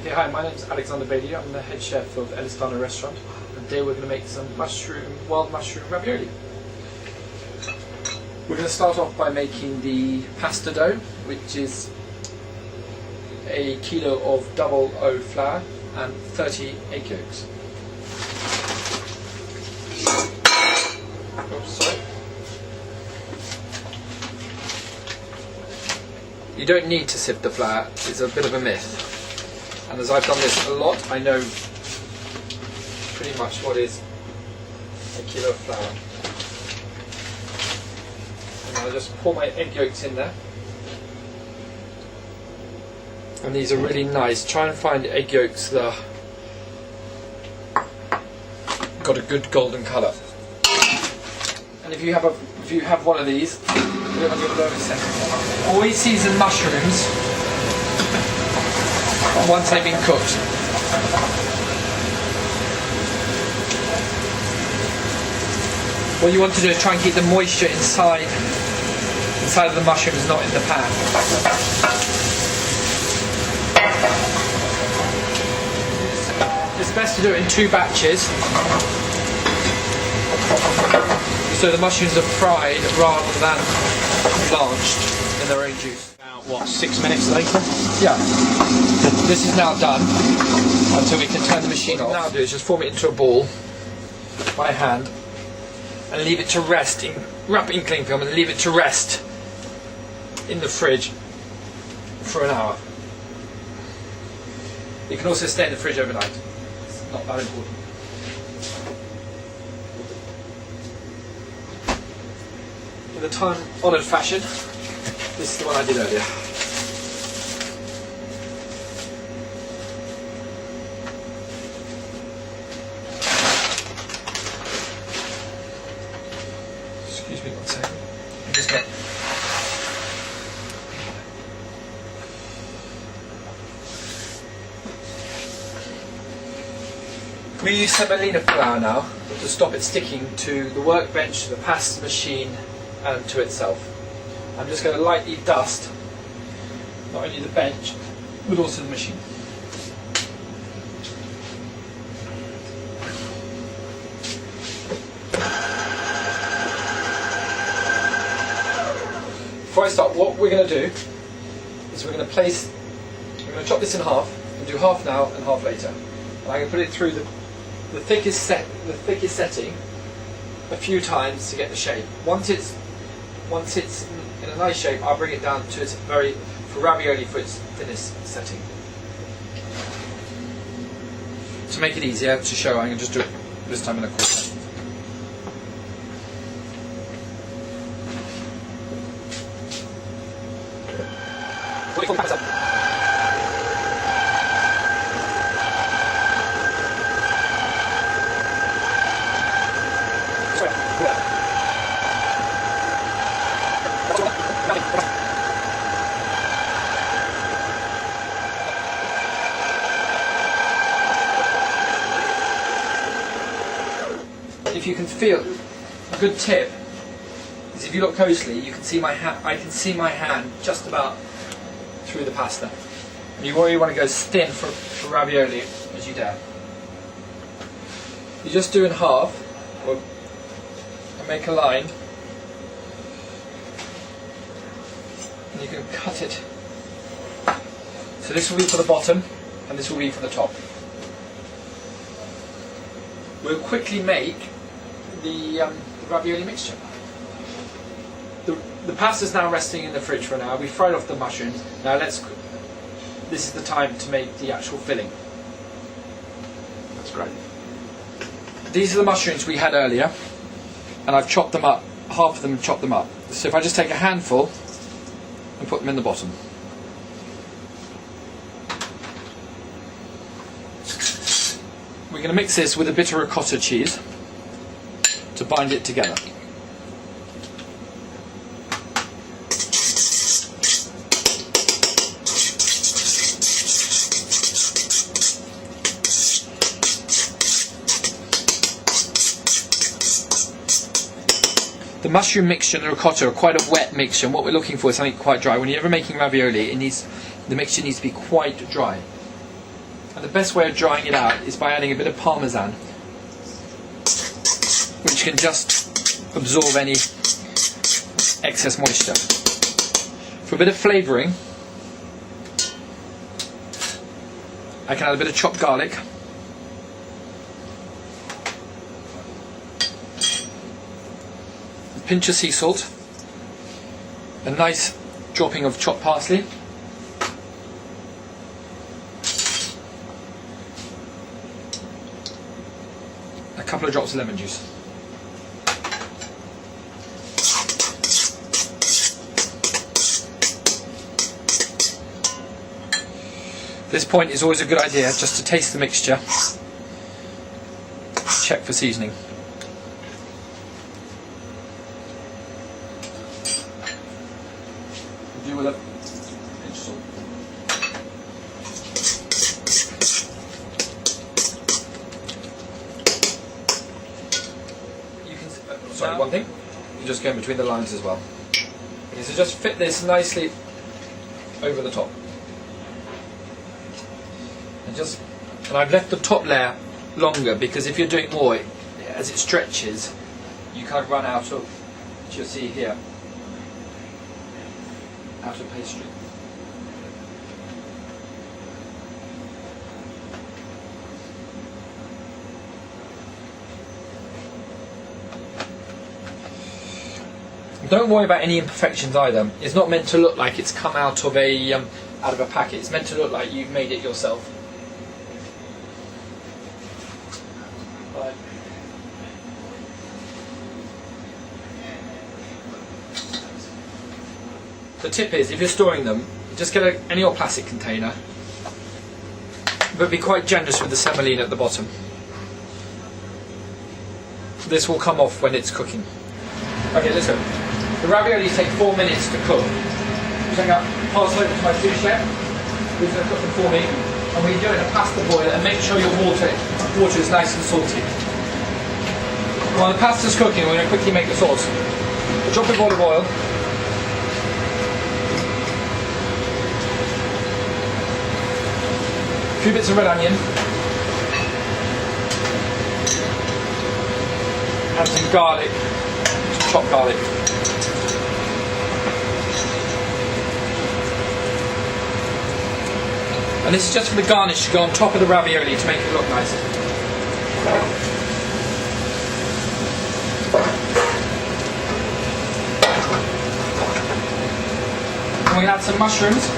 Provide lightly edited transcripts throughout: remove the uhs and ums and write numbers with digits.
Okay, hi, my name is Alexander Bailey. I'm the head chef of Elistano restaurant, and today we're going to make some wild mushroom ravioli. We're going to start off by making the pasta dough, which is a kilo of double O flour and 30 egg yolks. Oops, sorry. You don't need to sift the flour, it's a bit of a myth. And as I've done this a lot, I know pretty much what is a kilo of flour. And I'll just pour my egg yolks in there. And these are really nice. Try and find egg yolks that got a good golden colour. And if you have one of these, put it on your lower second. Always season mushrooms once they've been cooked. What you want to do is try and keep the moisture inside of the mushrooms, not in the pan. It's best to do it in 2 batches, so the mushrooms are fried rather than blanched in their own juice. About, what, 6 minutes later? Yeah. This is now done until we can turn the machine off. What I'll now do is just form it into a ball by hand and leave it to rest, wrap it in cling film and leave it to rest in the fridge for an hour. It can also stay in the fridge overnight. It's not that important. In the time-honoured fashion, this is the one I did earlier. Excuse me 1 second. I'm just going. We use semolina flour now to stop it sticking to the workbench, to the pasta machine, and to itself. I'm just going to lightly dust not only the bench but also the machine. Before I start, what we're going to do is we're going to chop this in half and do half now and half later. And I'm going to put it through the thickest setting a few times to get the shape. Once it's in a nice shape, I'll bring it down to its for ravioli, for its thinnest setting. To make it easier to show, I'm going to just do it this time in a quarter. If you can feel, a good tip is if you look closely, you can see my hand. I can see my hand just about through the pasta. And you really want to go as thin for ravioli as you dare. You just do in half, and make a line, and you can cut it. So this will be for the bottom, and this will be for the top. We'll quickly make the ravioli mixture. The pasta's now resting in the fridge for an hour. We fried off the mushrooms. Now this is the time to make the actual filling. That's great. These are the mushrooms we had earlier, and I've chopped them up, half of them chopped them up. So if I just take a handful and put them in the bottom. We're going to mix this with a bit of ricotta cheese to bind it together. The mushroom mixture and the ricotta are quite a wet mixture, and what we're looking for is something quite dry. When you're ever making ravioli, the mixture needs to be quite dry. And the best way of drying it out is by adding a bit of Parmesan, which can just absorb any excess moisture. For a bit of flavouring, I can add a bit of chopped garlic, a pinch of sea salt, a nice dropping of chopped parsley, a couple of drops of lemon juice. At this point is always a good idea just to taste the mixture, check for seasoning. Do with a pinch of salt. You can, sorry, one thing, you just go in between the lines as well. Okay, so just fit this nicely over the top. And I've left the top layer longer because if you're doing more, as it stretches, you kind of run out of, as you'll see here, out of pastry. Don't worry about any imperfections either. It's not meant to look like it's come out of a packet. It's meant to look like you've made it yourself. The tip is, if you're storing them, just get any old plastic container, but be quite generous with the semolina at the bottom. This will come off when it's cooking. Okay, listen. The ravioli take 4 minutes to cook. I'm going to pass over to my sous chef, who's going to cook them for me, and we do it in a pasta boiler, and make sure your water is nice and salty. While the pasta's cooking, we're going to quickly make the sauce. A drop of olive oil. A few bits of red onion, and some garlic, some chopped garlic. And this is just for the garnish to go on top of the ravioli to make it look nice. And we add some mushrooms.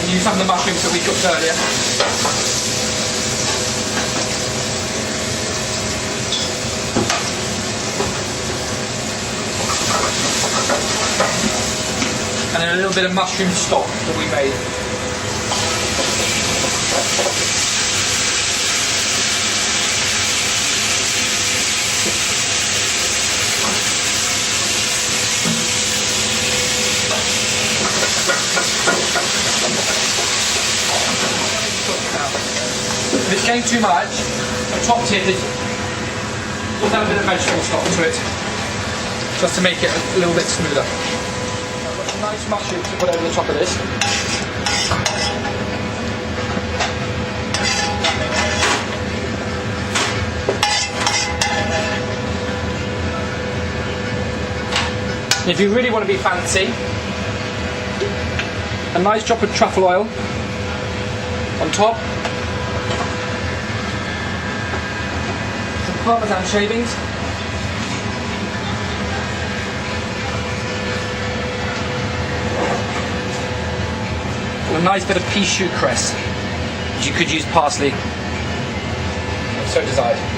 Use some of the mushrooms that we cooked earlier. And then a little bit of mushroom stock that we made. If it's getting too much, the top tip is just add a bit of vegetable stock to it, just to make it a little bit smoother. I've got some nice mushrooms to put over the top of this. And if you really want to be fancy, a nice drop of truffle oil on top. Parmesan shavings, and a nice bit of pea shoot cress. You could use parsley, if so desired.